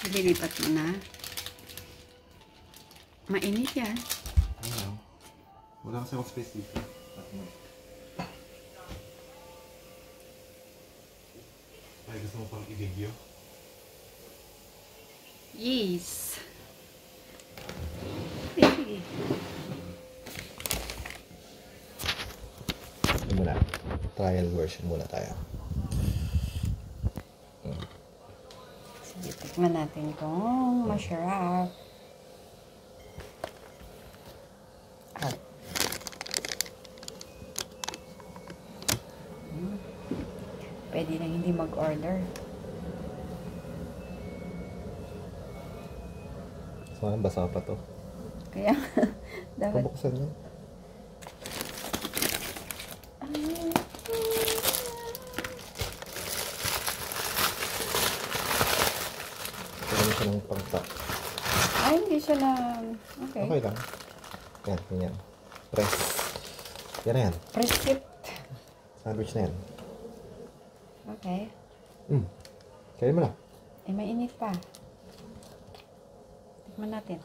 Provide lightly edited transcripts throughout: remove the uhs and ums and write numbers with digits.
Ililipat mo na. Mainit yan. Ayaw. Wala kasi akong space dito. Ay, gusto mo pang i-video? Yes. Sige. Ito muna. Trial version muna tayo. Sige, tikman natin kung masarap. Pwede na hindi mag-order. Saan basa pa to? Kaya, dapat... Pabuksan yun. Kailan siya ng pangta. Ay, hindi siya na... Okay. Okay lang. Yan, ganyan. Press. Yan na yan. Press it. Sandwich na yan. Okay. Kaya mo na. Eh, mainit pa. Tikman natin.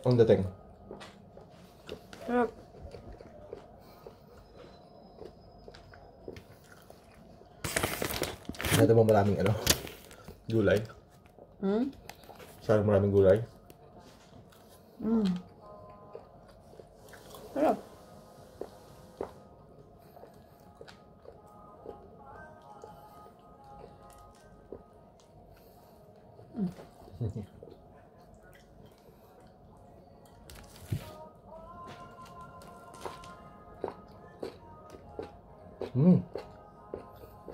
Ang dating. Sarap. Masyado mo maraming gulay. Masyado maraming gulay. Sarap.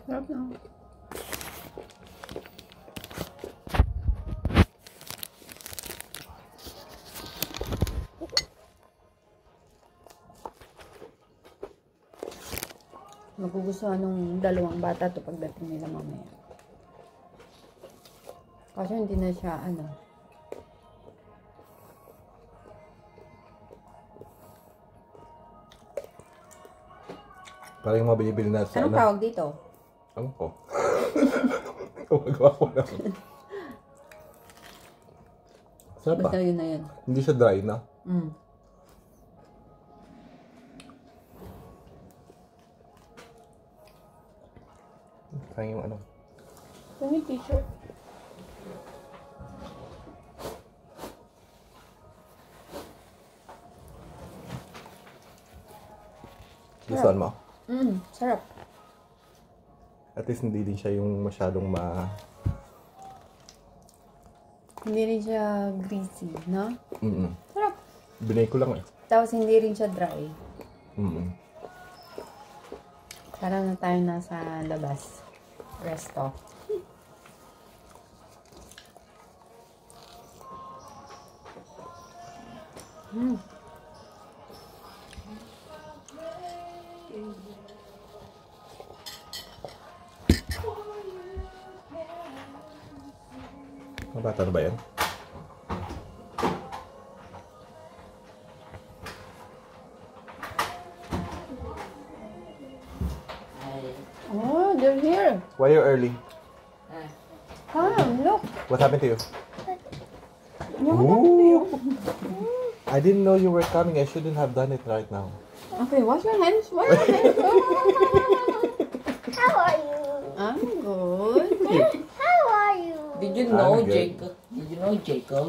Sarap na. Magugustuhan ng dalawang bata to pagdating nila mamaya. Kasi hindi na siya Parang yung mga binibili natin sa Anong tawag dito? Ano ko? Gumagawa ko lang. Sarap ba? Basta yun na yun. Hindi siya dry na. Parang yung Yung t-shirt. Gustuhan mo? Sarap. At least hindi din siya yung masyadong Hindi rin siya greasy, no? Sarap. Binay ko lang eh. Tapos hindi rin siya dry. Parang na tayo nasa labas. Resto. Mabata na ba yan? Oh, they're here. Why are you early? Come, look. What happened to you? Ooh. I didn't know you were coming. I shouldn't have done it right now. Okay, wash your hands. Wash your hands. How are you? I'm good. How are you? Did you know I'm good. Jacob? Did you know Jacob?